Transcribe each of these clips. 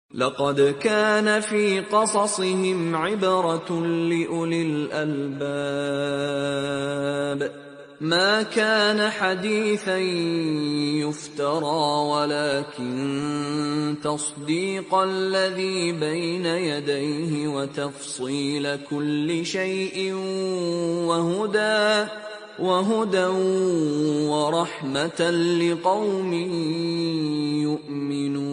لقد كان في قصصهم عبرة لأولي الألباب ما كان حديثا يفترى ولكن تصديق الذي بين يديه وتفصيل كل شيء وهدى ورحمة لقوم يؤمنون.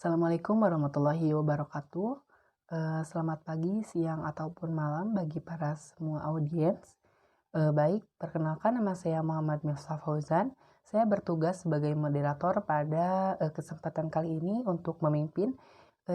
Assalamualaikum warahmatullahi wabarakatuh. Selamat pagi, siang, ataupun malam bagi para semua audiens. Baik, perkenalkan nama saya Muhammad Miftah Fauzan. Saya bertugas sebagai moderator pada kesempatan kali ini untuk memimpin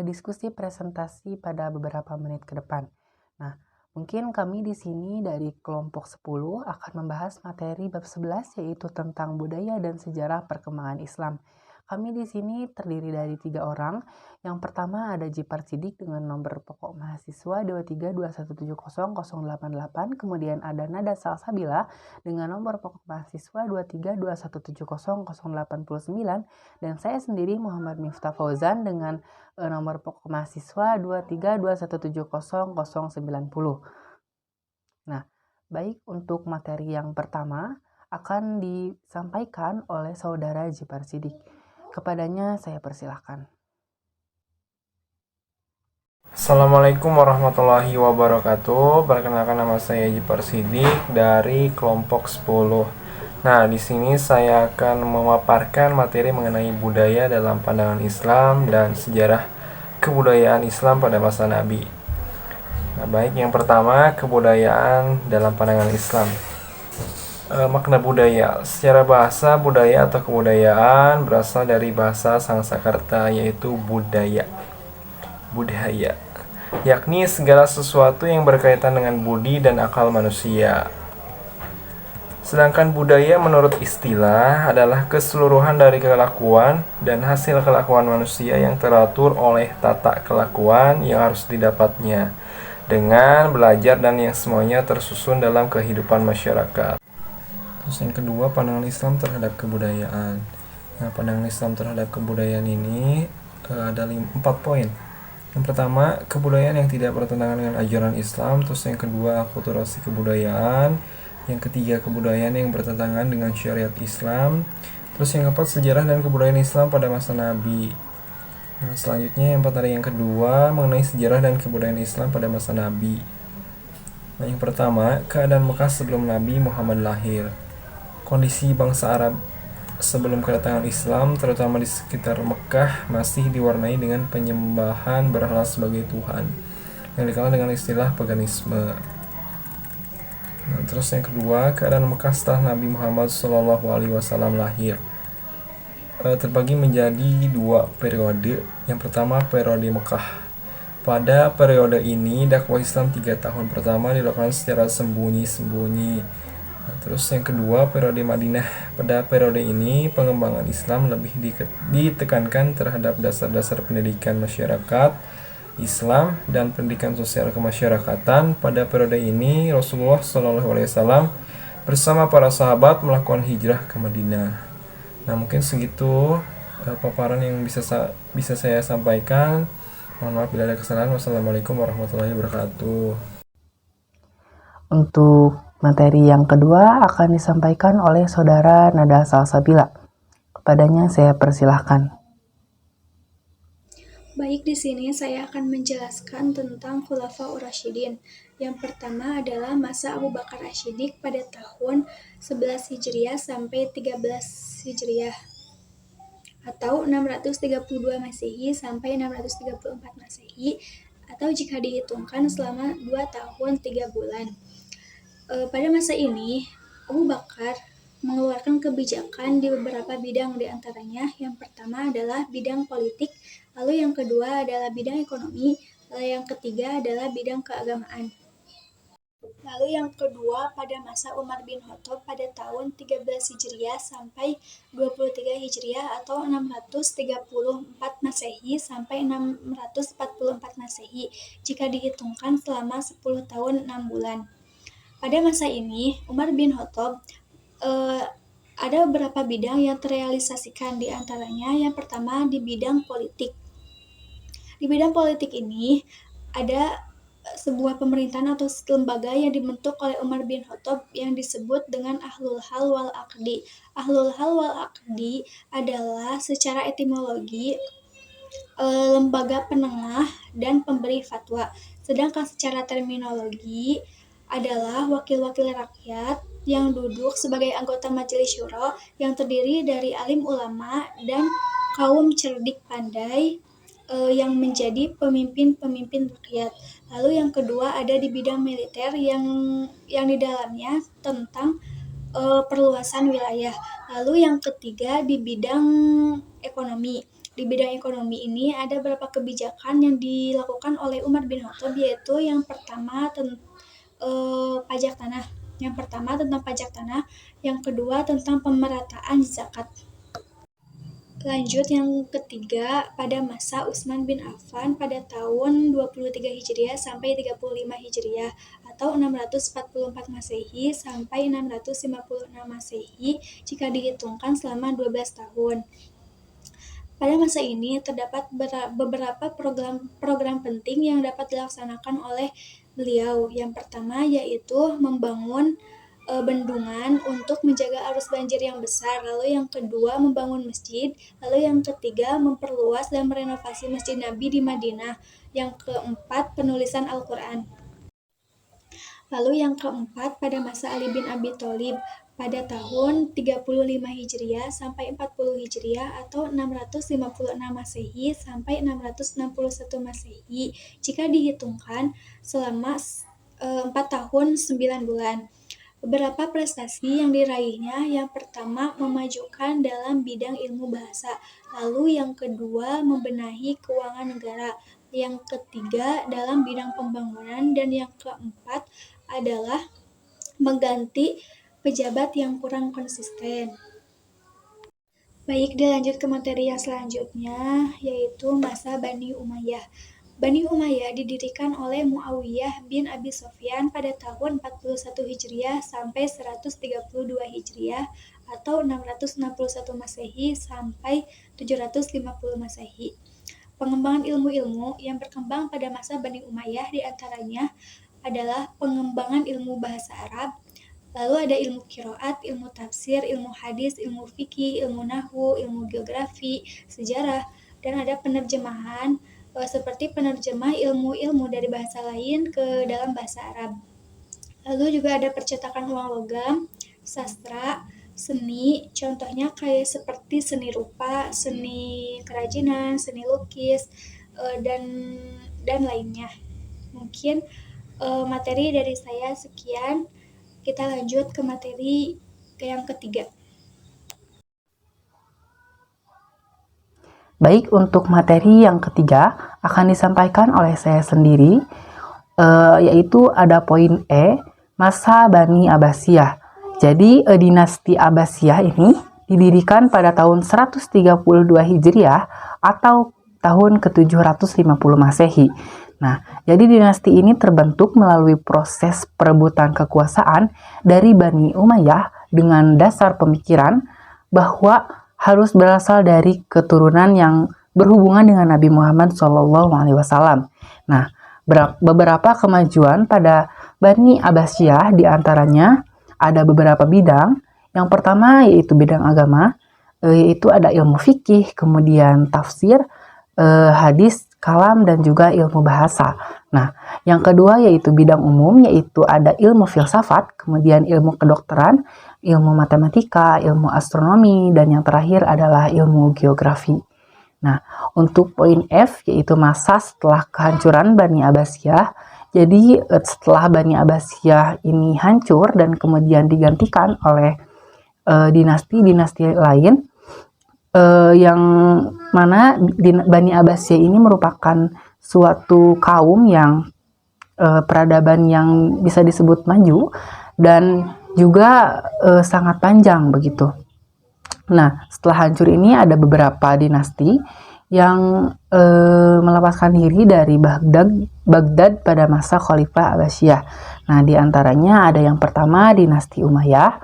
diskusi presentasi pada beberapa menit ke depan. Nah, mungkin kami di sini dari kelompok 10 akan membahas materi bab 11 yaitu tentang budaya dan sejarah perkembangan Islam. Kami di sini terdiri dari 3 orang. Yang pertama ada Jipar Sidik dengan nomor pokok mahasiswa 2321700088. Kemudian ada Nada Salsabila dengan nomor pokok mahasiswa 2321700089. Dan saya sendiri Muhammad Miftah Fauzan dengan nomor pokok mahasiswa 2321700090. Nah, baik, untuk materi yang pertama akan disampaikan oleh saudara Jipar Sidik. Kepadanya saya persilahkan. Assalamualaikum warahmatullahi wabarakatuh. Perkenalkan, nama saya Jipar Sidik dari kelompok 10. Nah, di sini saya akan memaparkan materi mengenai budaya dalam pandangan Islam dan sejarah kebudayaan Islam pada masa Nabi. Nah, baik, yang pertama, kebudayaan dalam pandangan Islam. Makna budaya. Secara bahasa, budaya atau kebudayaan berasal dari bahasa Sangsekerta, yaitu budaya, yakni segala sesuatu yang berkaitan dengan budi dan akal manusia. Sedangkan budaya menurut istilah adalah keseluruhan dari kelakuan dan hasil kelakuan manusia yang teratur oleh tata kelakuan yang harus didapatnya dengan belajar dan yang semuanya tersusun dalam kehidupan masyarakat. Terus yang kedua, pandangan Islam terhadap kebudayaan. Nah, pandangan Islam terhadap kebudayaan ini ada 4 poin. Yang pertama, kebudayaan yang tidak bertentangan dengan ajaran Islam. Terus yang kedua, akulturasi kebudayaan. Yang ketiga, kebudayaan yang bertentangan dengan syariat Islam. Terus yang keempat, sejarah dan kebudayaan Islam pada masa Nabi. Nah, selanjutnya yang kedua mengenai sejarah dan kebudayaan Islam pada masa Nabi. Nah, yang pertama, keadaan Mekah sebelum Nabi Muhammad lahir. Kondisi bangsa Arab sebelum kedatangan Islam, terutama di sekitar Mekah, masih diwarnai dengan penyembahan berhala sebagai Tuhan, yang dikenal dengan istilah paganisme. Nah, terus yang kedua, keadaan Mekah setelah Nabi Muhammad SAW lahir terbagi menjadi 2 periode. Yang pertama, periode Mekah. Pada periode ini, dakwah Islam 3 tahun pertama dilakukan secara sembunyi-sembunyi. Terus yang kedua, periode Madinah. Pada periode ini, pengembangan Islam lebih ditekankan terhadap dasar-dasar pendidikan masyarakat Islam dan pendidikan sosial kemasyarakatan. Pada periode ini, Rasulullah SAW bersama para sahabat melakukan hijrah ke Madinah. Nah, mungkin segitu paparan yang bisa saya sampaikan. Mohon maaf bila ada kesalahan. Wassalamualaikum warahmatullahi wabarakatuh. Untuk materi yang kedua akan disampaikan oleh saudara Nada Salsabila. Kepadanya saya persilahkan. Baik, di sini saya akan menjelaskan tentang Khulafaur Rasyidin. Yang pertama adalah masa Abu Bakar Asy-Syiddiq pada tahun 11 Hijriah sampai 13 Hijriah atau 632 Masehi sampai 634 Masehi, atau jika dihitungkan selama 2 tahun 3 bulan. Pada masa ini, Abu Bakar mengeluarkan kebijakan di beberapa bidang, di antaranya yang pertama adalah bidang politik, lalu yang kedua adalah bidang ekonomi, lalu yang ketiga adalah bidang keagamaan. Lalu yang kedua pada masa Umar bin Khattab pada tahun 13 Hijriah sampai 23 Hijriah atau 634 Masehi sampai 644 Masehi jika dihitungkan selama 10 tahun 6 bulan. Pada masa ini, Umar bin Khattab ada beberapa bidang yang terrealisasikan, di antaranya yang pertama di bidang politik. Di bidang politik ini ada sebuah pemerintahan atau lembaga yang dibentuk oleh Umar bin Khattab yang disebut dengan Ahlul Hal wal Aqdi. Ahlul Hal wal Aqdi adalah secara etimologi lembaga penengah dan pemberi fatwa. Sedangkan secara terminologi adalah wakil-wakil rakyat yang duduk sebagai anggota Majelis Syuro yang terdiri dari alim ulama dan kaum cerdik pandai yang menjadi pemimpin-pemimpin rakyat. Lalu yang kedua ada di bidang militer yang di dalamnya tentang perluasan wilayah. Lalu yang ketiga di bidang ekonomi. Di bidang ekonomi ini ada beberapa kebijakan yang dilakukan oleh Umar bin Khattab, yaitu yang pertama pajak tanah. Yang pertama tentang pajak tanah, yang kedua tentang pemerataan zakat. Lanjut yang ketiga pada masa Utsman bin Affan pada tahun 23 Hijriah sampai 35 Hijriah atau 644 Masehi sampai 656 Masehi jika dihitungkan selama 12 tahun. Pada masa ini terdapat beberapa program penting yang dapat dilaksanakan oleh beliau. Yang pertama yaitu membangun bendungan untuk menjaga arus banjir yang besar. Lalu yang kedua membangun masjid. Lalu yang ketiga memperluas dan merenovasi Masjid Nabi di Madinah. Yang keempat penulisan Al-Quran. Lalu yang keempat pada masa Ali bin Abi Thalib pada tahun 35 Hijriah sampai 40 Hijriah atau 656 Masehi sampai 661 Masehi jika dihitungkan selama 4 tahun 9 bulan. Beberapa prestasi yang diraihnya, yang pertama memajukan dalam bidang ilmu bahasa, lalu yang kedua membenahi keuangan negara, yang ketiga dalam bidang pembangunan, dan yang keempat adalah mengganti pejabat yang kurang konsisten. Baik, dilanjut ke materi yang selanjutnya, yaitu masa Bani Umayyah. Bani Umayyah didirikan oleh Muawiyah bin Abi Sufyan pada tahun 41 Hijriah sampai 132 Hijriah atau 661 Masehi sampai 750 Masehi. Pengembangan ilmu-ilmu yang berkembang pada masa Bani Umayyah diantaranya adalah pengembangan ilmu bahasa Arab, lalu ada ilmu qiraat, ilmu tafsir, ilmu hadis, ilmu fikih, ilmu nahwu, ilmu geografi, sejarah, dan ada penerjemahan seperti penerjemah ilmu-ilmu dari bahasa lain ke dalam bahasa Arab. Lalu juga ada percetakan uang logam, sastra, seni, contohnya kayak seperti seni rupa, seni kerajinan, seni lukis, dan lainnya. Mungkin materi dari saya sekian. Kita lanjut ke materi yang ketiga. Baik, untuk materi yang ketiga akan disampaikan oleh saya sendiri, yaitu ada poin E, masa Bani Abbasiyah. Jadi dinasti Abbasiyah ini didirikan pada tahun 132 Hijriah atau tahun ke-750 Masehi. Nah, jadi dinasti ini terbentuk melalui proses perebutan kekuasaan dari Bani Umayyah dengan dasar pemikiran bahwa harus berasal dari keturunan yang berhubungan dengan Nabi Muhammad SAW. Nah, beberapa kemajuan pada Bani Abbasiyah diantaranya ada beberapa bidang. Yang pertama yaitu bidang agama, yaitu ada ilmu fikih, kemudian tafsir, hadis, kalam, dan juga ilmu bahasa. Nah, yang kedua yaitu bidang umum, yaitu ada ilmu filsafat, kemudian ilmu kedokteran, ilmu matematika, ilmu astronomi, dan yang terakhir adalah ilmu geografi. Nah, untuk poin F yaitu masa setelah kehancuran Bani Abbasiyah. Jadi setelah Bani Abbasiyah ini hancur dan kemudian digantikan oleh dinasti-dinasti lain, yang mana Bani Abbasiyah ini merupakan suatu kaum yang peradaban yang bisa disebut maju dan juga sangat panjang begitu. Nah, setelah hancur ini ada beberapa dinasti yang melepaskan diri dari Baghdad pada masa Khalifah Abbasiyah. Nah, diantaranya ada yang pertama dinasti Umayyah,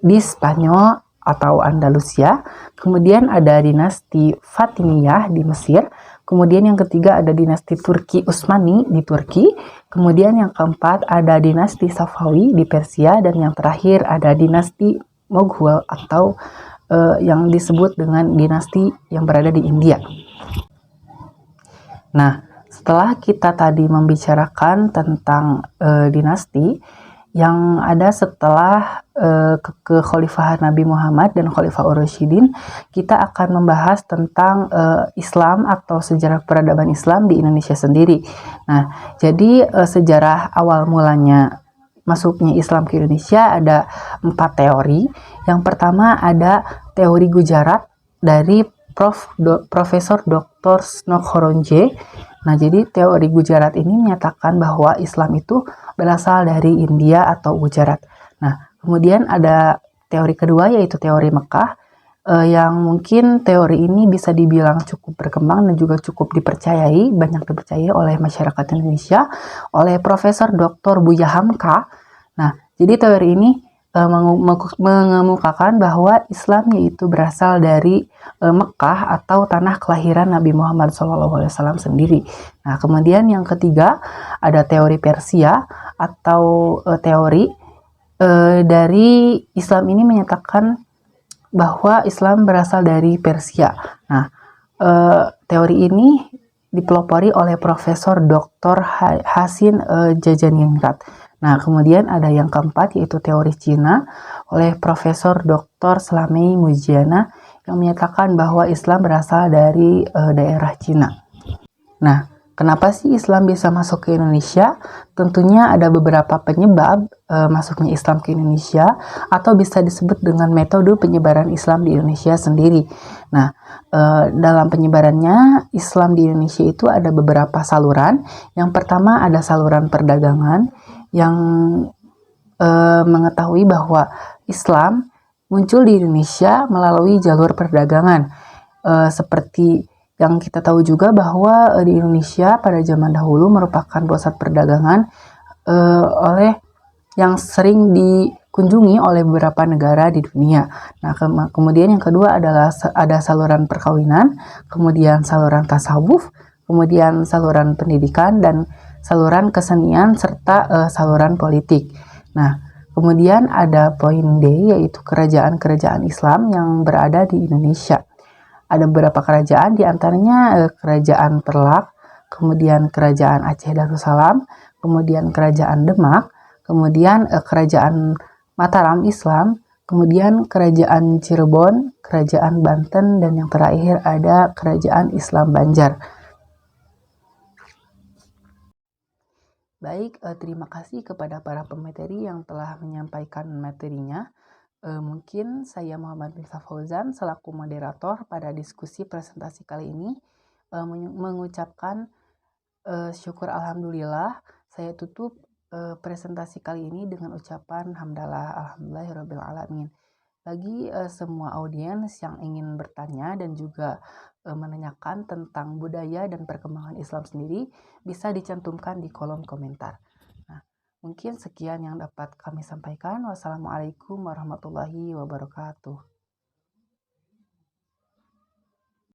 di Spanyol atau Andalusia, kemudian ada dinasti Fatimiyah di Mesir, kemudian yang ketiga ada dinasti Turki Utsmani di Turki, kemudian yang keempat ada dinasti Safawi di Persia, dan yang terakhir ada dinasti Mughal atau yang disebut dengan dinasti yang berada di India. Nah, setelah kita tadi membicarakan tentang dinasti yang ada setelah kekhalifahan Nabi Muhammad dan Khalifah Ar-Rasyidin, kita akan membahas tentang Islam atau sejarah peradaban Islam di Indonesia sendiri. Nah, jadi sejarah awal mulanya masuknya Islam ke Indonesia ada 4 teori. Yang pertama ada teori Gujarat dari Profesor Dr. Snokhoronje. Nah, jadi teori Gujarat ini menyatakan bahwa Islam itu berasal dari India atau Gujarat. Nah, kemudian ada teori kedua yaitu teori Mekah, yang mungkin teori ini bisa dibilang cukup berkembang dan juga cukup dipercayai, banyak dipercayai oleh masyarakat Indonesia, oleh Profesor Dr. Buya Hamka. Nah, jadi teori ini mengemukakan bahwa Islam yaitu berasal dari Mekah atau tanah kelahiran Nabi Muhammad SAW sendiri. Nah, kemudian yang ketiga ada teori Persia atau teori dari Islam ini menyatakan bahwa Islam berasal dari Persia. Nah, teori ini dipelopori oleh Profesor Dr. Hasin Jajaningrat. Nah, kemudian ada yang keempat yaitu teori Cina oleh Profesor Dr. Slamei Mujiana yang menyatakan bahwa Islam berasal dari daerah Cina. Nah, kenapa sih Islam bisa masuk ke Indonesia? Tentunya ada beberapa penyebab masuknya Islam ke Indonesia, atau bisa disebut dengan metode penyebaran Islam di Indonesia sendiri. Nah, dalam penyebarannya Islam di Indonesia itu ada beberapa saluran. Yang pertama ada saluran perdagangan yang mengetahui bahwa Islam muncul di Indonesia melalui jalur perdagangan. Seperti yang kita tahu juga bahwa di Indonesia pada zaman dahulu merupakan pusat perdagangan oleh yang sering dikunjungi oleh beberapa negara di dunia. Nah, kemudian yang kedua adalah ada saluran perkawinan, kemudian saluran tasawuf, kemudian saluran pendidikan, dan saluran kesenian, serta saluran politik. Nah, kemudian ada poin D yaitu kerajaan-kerajaan Islam yang berada di Indonesia. Ada beberapa kerajaan, diantaranya kerajaan Perlak, kemudian kerajaan Aceh Darussalam, kemudian kerajaan Demak, kemudian kerajaan Mataram Islam, kemudian kerajaan Cirebon, kerajaan Banten, dan yang terakhir ada kerajaan Islam Banjar. Baik, terima kasih kepada para pemateri yang telah menyampaikan materinya. Mungkin saya Muhammad Miftah Fauzan selaku moderator pada diskusi presentasi kali ini mengucapkan syukur alhamdulillah. Saya tutup presentasi kali ini dengan ucapan hamdalah alhamdulillahirabbil alamin. Bagi semua audiens yang ingin bertanya dan juga menanyakan tentang budaya dan perkembangan Islam sendiri, bisa dicantumkan di kolom komentar. Mungkin sekian yang dapat kami sampaikan. Wassalamualaikum warahmatullahi wabarakatuh.